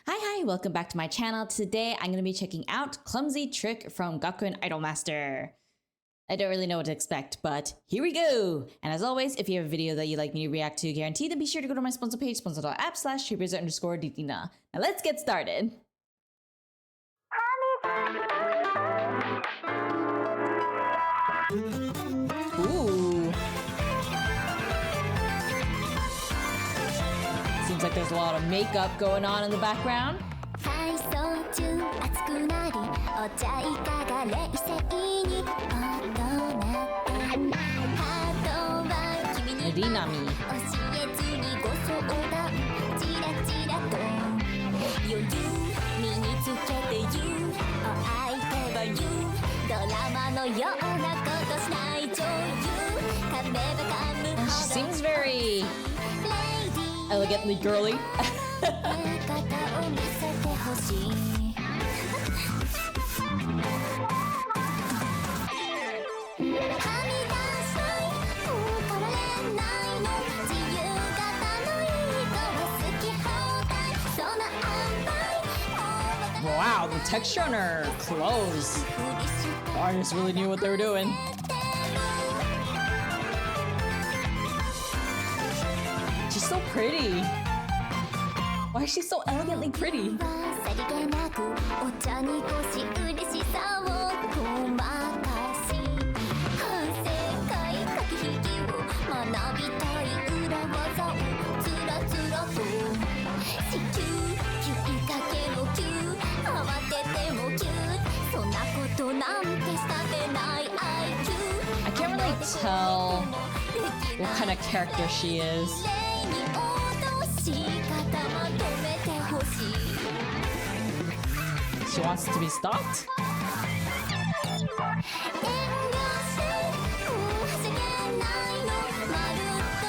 Hi, welcome back to my channel. Today I'm going to be checking out Clumsy Trick from Gakuen idolmaster. I don't really know what to expect, but here we go! And as always, if you have a video that you'd like me to react to guaranteed, then be sure to go to my sponsor page, sponsor.app/shapers_ditina. Now let's get started! Ooh. Seems like there's a lot of makeup going on in the background. Rinami. She seems very elegantly girly. Wow, the texture on her clothes. The artists really knew what they were doing. She's so pretty. Why is she so elegantly pretty? I can't really tell what kind of character she is. She wants to be stalked?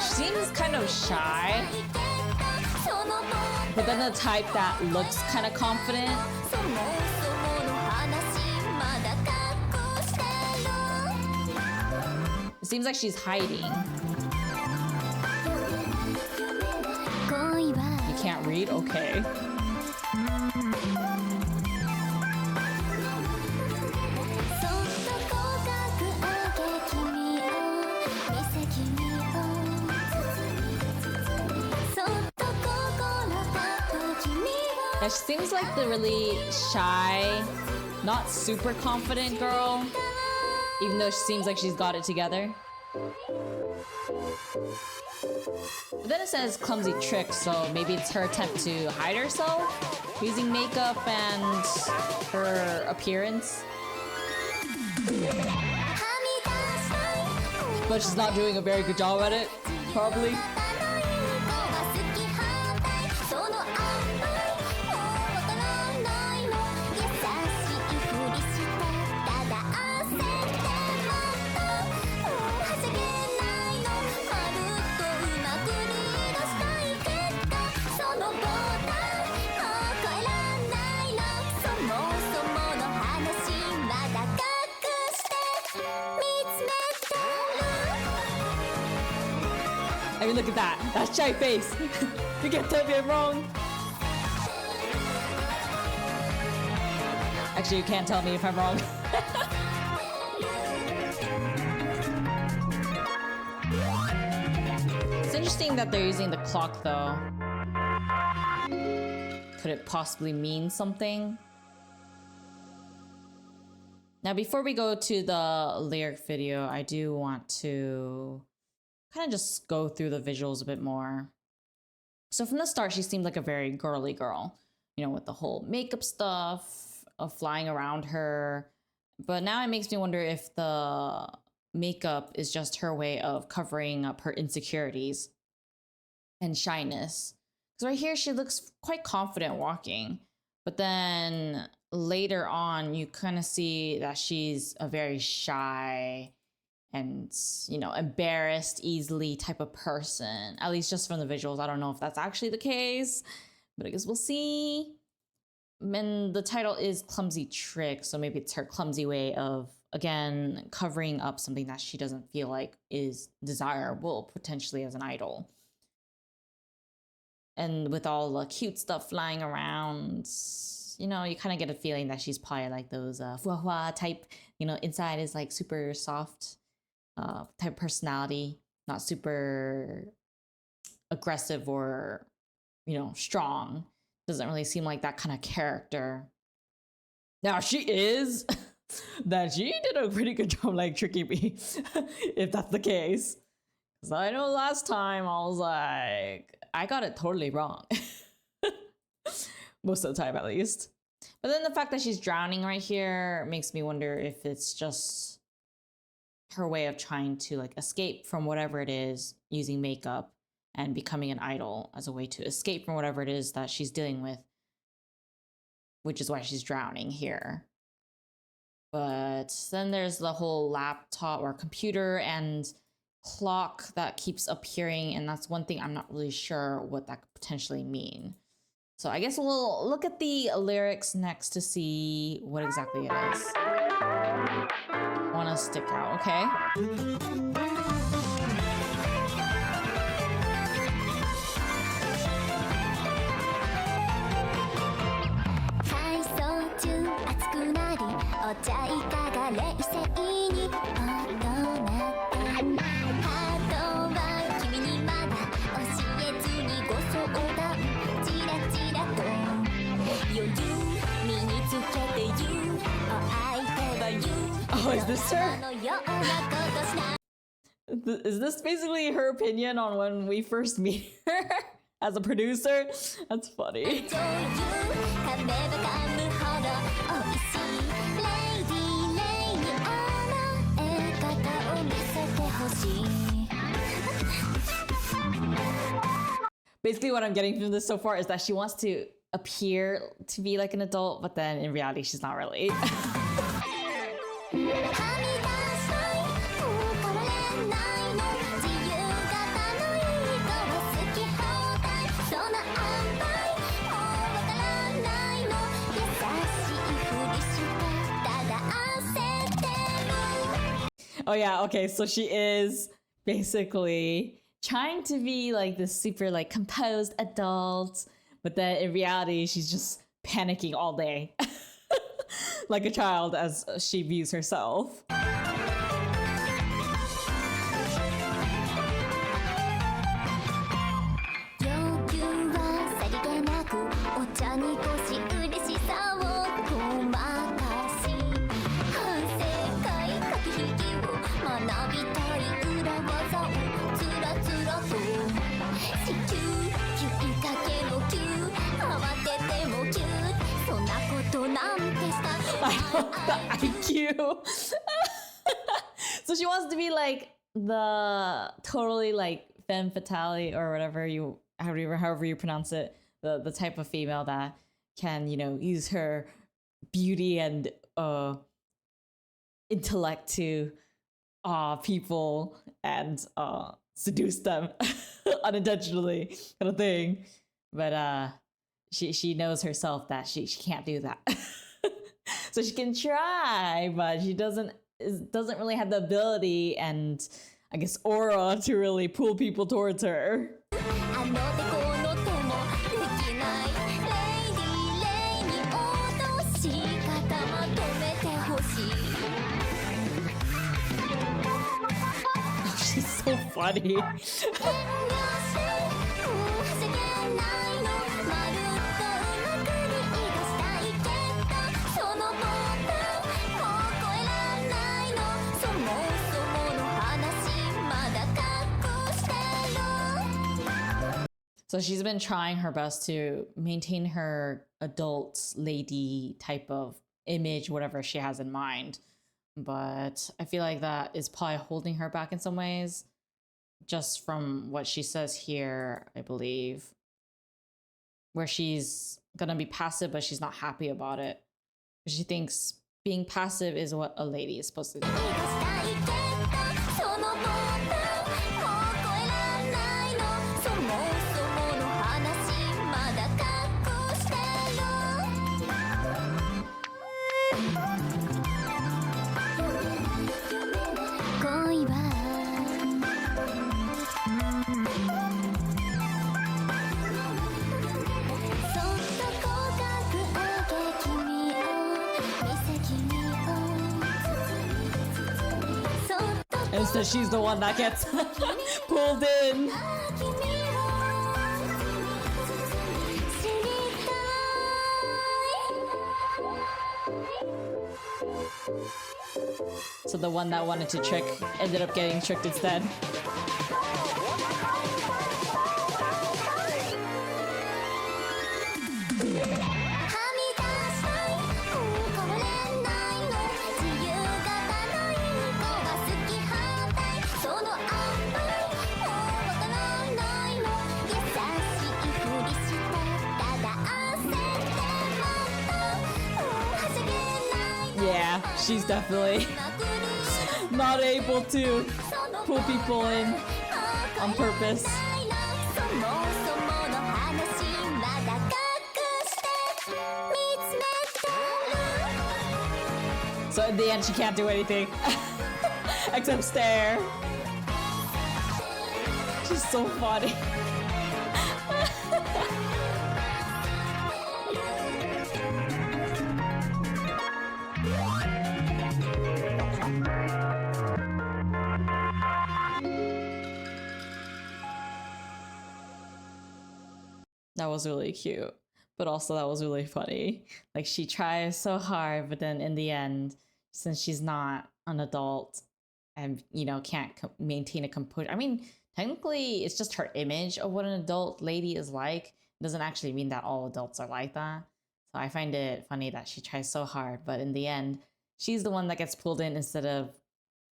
She seems kind of shy, but then the type that looks kind of confident. It seems like she's hiding. You can't read? Okay. Yeah, she seems like the really shy, not super confident girl, even though she seems like she's got it together. But then it says clumsy trick, so maybe it's her attempt to hide herself using makeup and her appearance. But she's not doing a very good job at it, probably. I mean, look at that. That shy face. You can't tell me I'm wrong. Actually, you can't tell me if I'm wrong. It's interesting that they're using the clock, though. Could it possibly mean something? Now, before we go to the lyric video, I do want to kind of just go through the visuals a bit more. So from the start, she seemed like a very girly girl, you know, with the whole makeup stuff flying around her. But now it makes me wonder if the makeup is just her way of covering up her insecurities and shyness. Because right here, she looks quite confident walking. But then later on, you kind of see that she's a very shy and, you know, embarrassed easily type of person, at least just from the visuals. I don't know if that's actually the case, but I guess we'll see. And the title is Clumsy Trick, so maybe it's her clumsy way of, again, covering up something that she doesn't feel like is desirable potentially as an idol. and with all the cute stuff flying around, you know, you kind of get a feeling that she's probably like those hua hua type, you know, inside is like super soft type personality, not super aggressive or, you know, strong. Doesn't really seem like that kind of character. Now she is. That she did a pretty good job like tricking me, if that's the case. Because I know last time I was like, I got it totally wrong. Most of the time, at least. But then the fact that she's drowning right here makes me wonder if it's just her way of trying to like escape from whatever it is, using makeup and becoming an idol as a way to escape from whatever it is that she's dealing with, which is why she's drowning here. But then there's the whole laptop or computer and clock that keeps appearing, and that's one thing I'm not really sure what that could potentially mean. So I guess we'll look at the lyrics next to see what exactly it is. I want to stick out, okay? Oh, is this her? Is this basically her opinion on when we first meet her as a producer? That's funny. Basically what I'm getting from this so far is that she wants to appear to be like an adult, but then in reality she's not really. Oh yeah, okay, so she is basically trying to be like this super like composed adult, but then in reality she's just panicking all day. Like a child as she views herself. The IQ. So she wants to be like the totally like femme fatale or whatever you however you pronounce it, the type of female that can, you know, use her beauty and intellect to awe people and seduce them unintentionally, kind of thing. But she knows herself that she can't do that. So she can try, but she doesn't really have the ability and I guess aura to really pull people towards her. She's so funny. So she's been trying her best to maintain her adult lady type of image, whatever she has in mind. But I feel like that is probably holding her back in some ways, just from what she says here, I believe, where she's gonna be passive, but she's not happy about it. She thinks being passive is what a lady is supposed to do. Instead, she's the one that gets pulled in. So the one that wanted to trick ended up getting tricked instead. Yeah, she's definitely not able to pull people in on purpose. So in the end, she can't do anything except stare. She's so funny. That was really cute, but also that was really funny. Like, she tries so hard, but then in the end, since she's not an adult and, you know, can't maintain a composure. I mean, technically, it's just her image of what an adult lady is like. It doesn't actually mean that all adults are like that. So I find it funny that she tries so hard, but in the end, she's the one that gets pulled in instead of,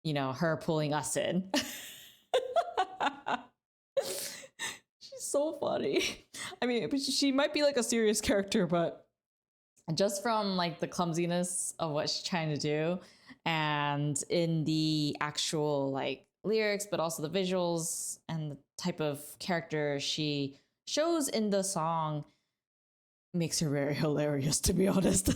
you know, her pulling us in. She's so funny. I mean, she might be like a serious character, but just from like the clumsiness of what she's trying to do and in the actual like lyrics, but also the visuals and the type of character she shows in the song makes her very hilarious, to be honest.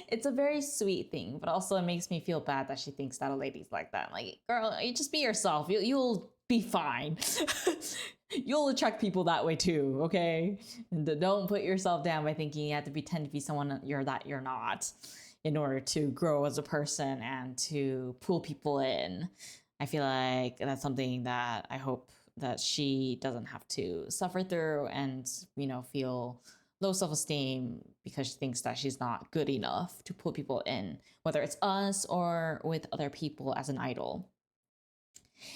It's a very sweet thing, but also it makes me feel bad that she thinks that a lady's like that. Like, girl, you just be yourself. You'll be fine. You'll attract people that way too, okay? And don't put yourself down by thinking you have to pretend to be someone you're not in order to grow as a person and to pull people in. I feel like that's something that I hope that she doesn't have to suffer through and, you know, feel low self-esteem because she thinks that she's not good enough to pull people in, whether it's us or with other people as an idol.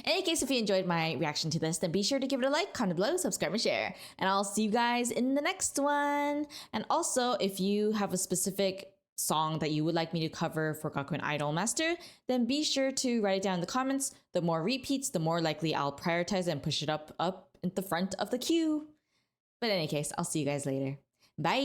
In any case, if you enjoyed my reaction to this, then be sure to give it a like, comment below, subscribe, and share. And I'll see you guys in the next one. And also, if you have a specific song that you would like me to cover for Gakuen idolmaster, then be sure to write it down in the comments. The more repeats, the more likely I'll prioritize and push it up in the front of the queue. But in any case, I'll see you guys later. Bye!